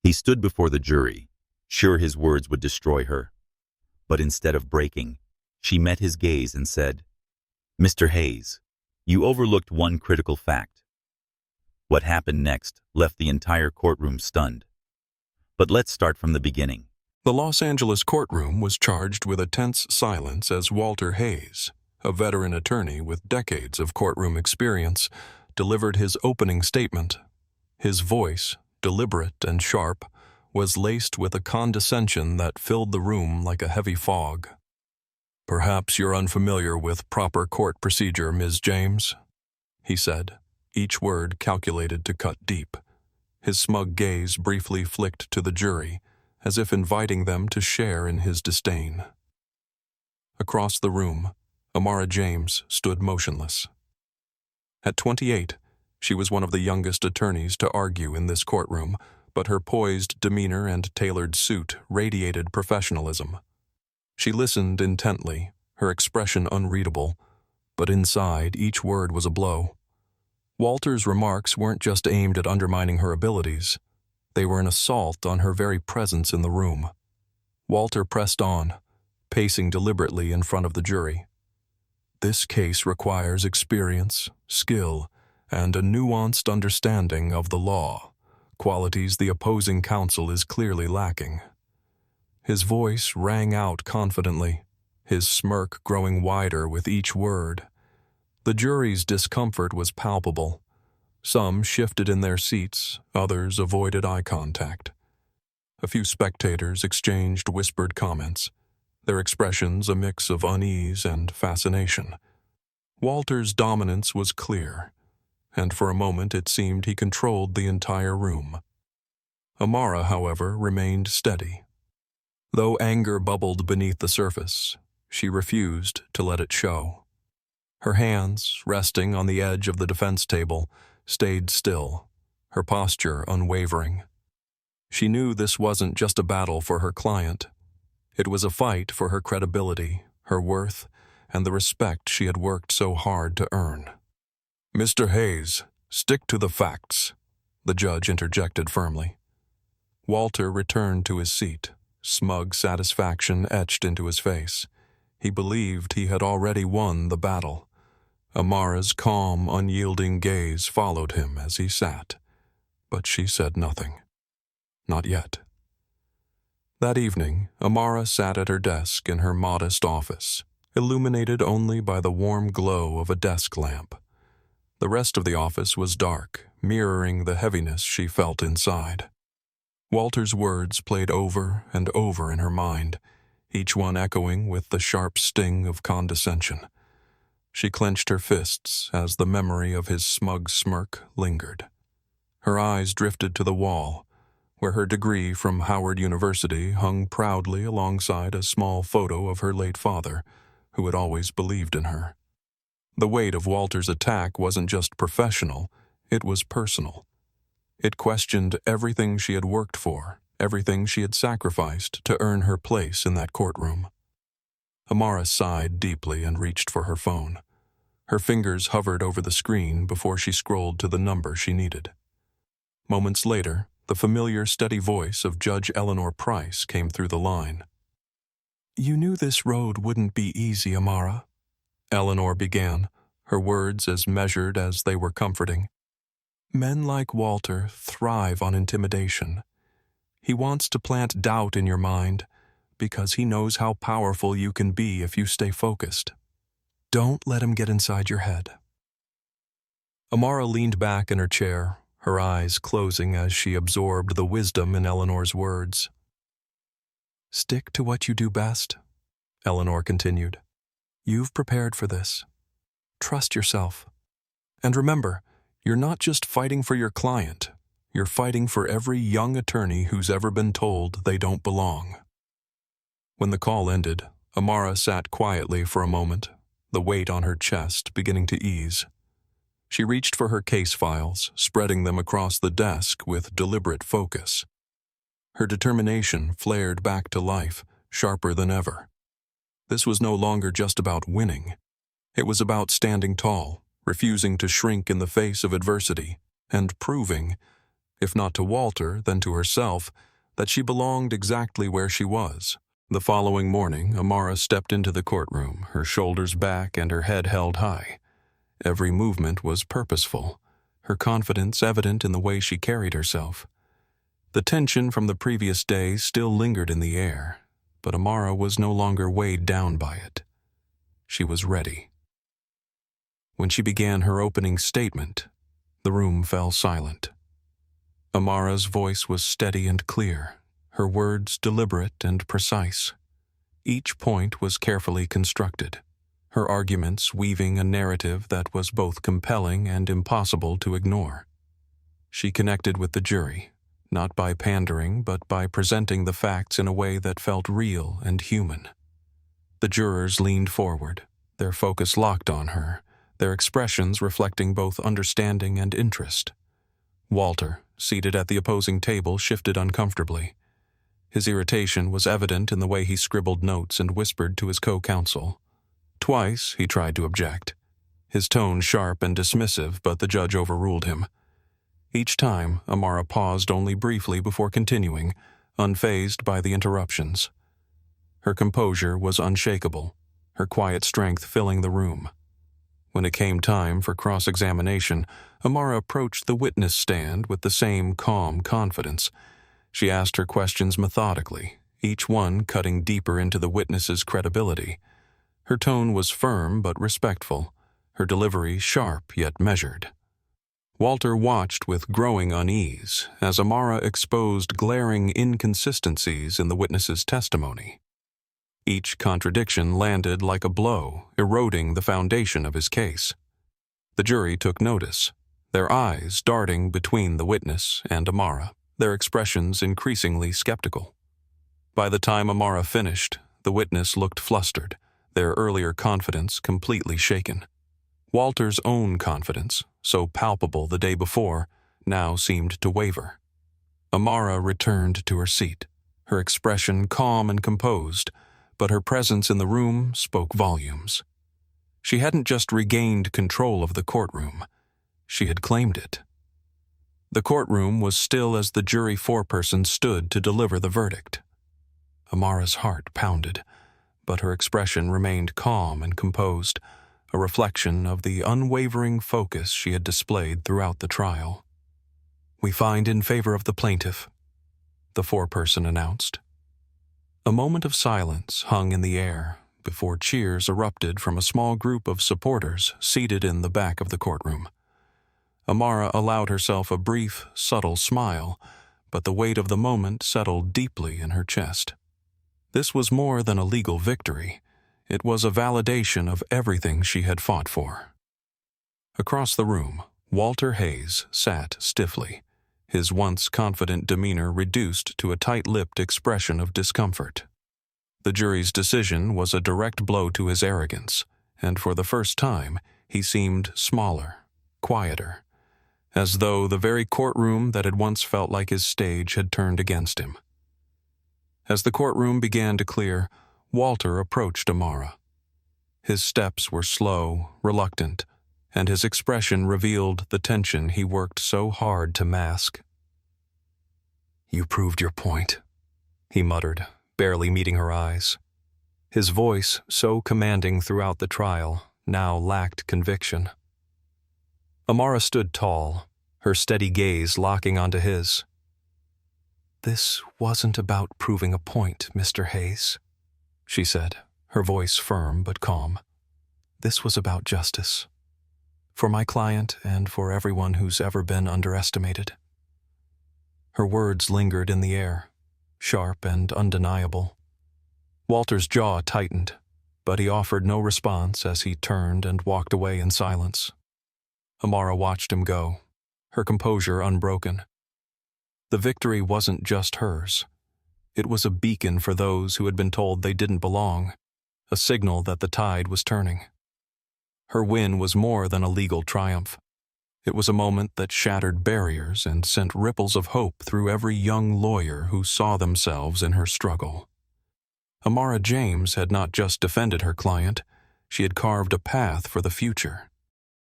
He stood before the jury, sure his words would destroy her. But instead of breaking, she met his gaze and said, "Mr. Hayes, you overlooked one critical fact." What happened next left the entire courtroom stunned. But let's start from the beginning. The Los Angeles courtroom was charged with a tense silence as Walter Hayes, a veteran attorney with decades of courtroom experience, delivered his opening statement. His voice, deliberate and sharp, was laced with a condescension that filled the room like a heavy fog. "Perhaps you're unfamiliar with proper court procedure, Ms. James," he said, each word calculated to cut deep. His smug gaze briefly flicked to the jury, as if inviting them to share in his disdain. Across the room, Amara James stood motionless. At 28, she was one of the youngest attorneys to argue in this courtroom, but her poised demeanor and tailored suit radiated professionalism. She listened intently, her expression unreadable, but inside each word was a blow. Walter's remarks weren't just aimed at undermining her abilities. They were an assault on her very presence in the room. Walter pressed on, pacing deliberately in front of the jury. "This case requires experience, skill, and a nuanced understanding of the law, qualities the opposing counsel is clearly lacking." His voice rang out confidently, his smirk growing wider with each word. The jury's discomfort was palpable. Some shifted in their seats, others avoided eye contact. A few spectators exchanged whispered comments, their expressions a mix of unease and fascination. Walter's dominance was clear, and for a moment it seemed he controlled the entire room. Amara, however, remained steady. Though anger bubbled beneath the surface, she refused to let it show. Her hands, resting on the edge of the defense table, stayed still, her posture unwavering. She knew this wasn't just a battle for her client. It was a fight for her credibility, her worth, and the respect she had worked so hard to earn. "Mr. Hayes, stick to the facts," the judge interjected firmly. Walter returned to his seat, smug satisfaction etched into his face. He believed he had already won the battle. Amara's calm, unyielding gaze followed him as he sat, but she said nothing. Not yet. That evening, Amara sat at her desk in her modest office, illuminated only by the warm glow of a desk lamp. The rest of the office was dark, mirroring the heaviness she felt inside. Walter's words played over and over in her mind, each one echoing with the sharp sting of condescension. She clenched her fists as the memory of his smug smirk lingered. Her eyes drifted to the wall, where her degree from Howard University hung proudly alongside a small photo of her late father, who had always believed in her. The weight of Walter's attack wasn't just professional, it was personal. It questioned everything she had worked for, everything she had sacrificed to earn her place in that courtroom. Amara sighed deeply and reached for her phone. Her fingers hovered over the screen before she scrolled to the number she needed. Moments later, the familiar, steady voice of Judge Eleanor Price came through the line. "You knew this road wouldn't be easy, Amara," Eleanor began, her words as measured as they were comforting. "Men like Walter thrive on intimidation. He wants to plant doubt in your mind because he knows how powerful you can be if you stay focused. Don't let him get inside your head." Amara leaned back in her chair, her eyes closing as she absorbed the wisdom in Eleanor's words. "Stick to what you do best," Eleanor continued. "You've prepared for this. Trust yourself. And remember, you're not just fighting for your client. You're fighting for every young attorney who's ever been told they don't belong." When the call ended, Amara sat quietly for a moment, the weight on her chest beginning to ease. She reached for her case files, spreading them across the desk with deliberate focus. Her determination flared back to life, sharper than ever. This was no longer just about winning. It was about standing tall, refusing to shrink in the face of adversity, and proving, if not to Walter, then to herself, that she belonged exactly where she was. The following morning, Amara stepped into the courtroom, her shoulders back and her head held high. Every movement was purposeful, her confidence evident in the way she carried herself. The tension from the previous day still lingered in the air, but Amara was no longer weighed down by it. She was ready. When she began her opening statement, the room fell silent. Amara's voice was steady and clear, her words deliberate and precise. Each point was carefully constructed, her arguments weaving a narrative that was both compelling and impossible to ignore. She connected with the jury, not by pandering, but by presenting the facts in a way that felt real and human. The jurors leaned forward, their focus locked on her, their expressions reflecting both understanding and interest. Walter, seated at the opposing table, shifted uncomfortably. His irritation was evident in the way he scribbled notes and whispered to his co-counsel. Twice he tried to object, his tone sharp and dismissive, but the judge overruled him. Each time, Amara paused only briefly before continuing, unfazed by the interruptions. Her composure was unshakable, her quiet strength filling the room. When it came time for cross-examination, Amara approached the witness stand with the same calm confidence. She asked her questions methodically, each one cutting deeper into the witness's credibility. Her tone was firm but respectful, her delivery sharp yet measured. Walter watched with growing unease as Amara exposed glaring inconsistencies in the witness's testimony. Each contradiction landed like a blow, eroding the foundation of his case. The jury took notice, their eyes darting between the witness and Amara, their expressions increasingly skeptical. By the time Amara finished, the witness looked flustered, their earlier confidence completely shaken. Walter's own confidence, so palpable the day before, now seemed to waver. Amara returned to her seat, her expression calm and composed, but her presence in the room spoke volumes. She hadn't just regained control of the courtroom, she had claimed it. The courtroom was still as the jury foreperson stood to deliver the verdict. Amara's heart pounded, but her expression remained calm and composed, a reflection of the unwavering focus she had displayed throughout the trial. "We find in favor of the plaintiff," the foreperson announced. A moment of silence hung in the air before cheers erupted from a small group of supporters seated in the back of the courtroom. Amara allowed herself a brief, subtle smile, but the weight of the moment settled deeply in her chest. This was more than a legal victory. It was a validation of everything she had fought for. Across the room, Walter Hayes sat stiffly, his once confident demeanor reduced to a tight-lipped expression of discomfort. The jury's decision was a direct blow to his arrogance, and for the first time, he seemed smaller, quieter, as though the very courtroom that had once felt like his stage had turned against him. As the courtroom began to clear, Walter approached Amara. His steps were slow, reluctant, and his expression revealed the tension he worked so hard to mask. "You proved your point," he muttered, barely meeting her eyes. His voice, so commanding throughout the trial, now lacked conviction. Amara stood tall, her steady gaze locking onto his. "This wasn't about proving a point, Mr. Hayes," she said, her voice firm but calm. "This was about justice. For my client and for everyone who's ever been underestimated." Her words lingered in the air, sharp and undeniable. Walter's jaw tightened, but he offered no response as he turned and walked away in silence. Amara watched him go, her composure unbroken. The victory wasn't just hers. It was a beacon for those who had been told they didn't belong, a signal that the tide was turning. Her win was more than a legal triumph. It was a moment that shattered barriers and sent ripples of hope through every young lawyer who saw themselves in her struggle. Amara James had not just defended her client, she had carved a path for the future.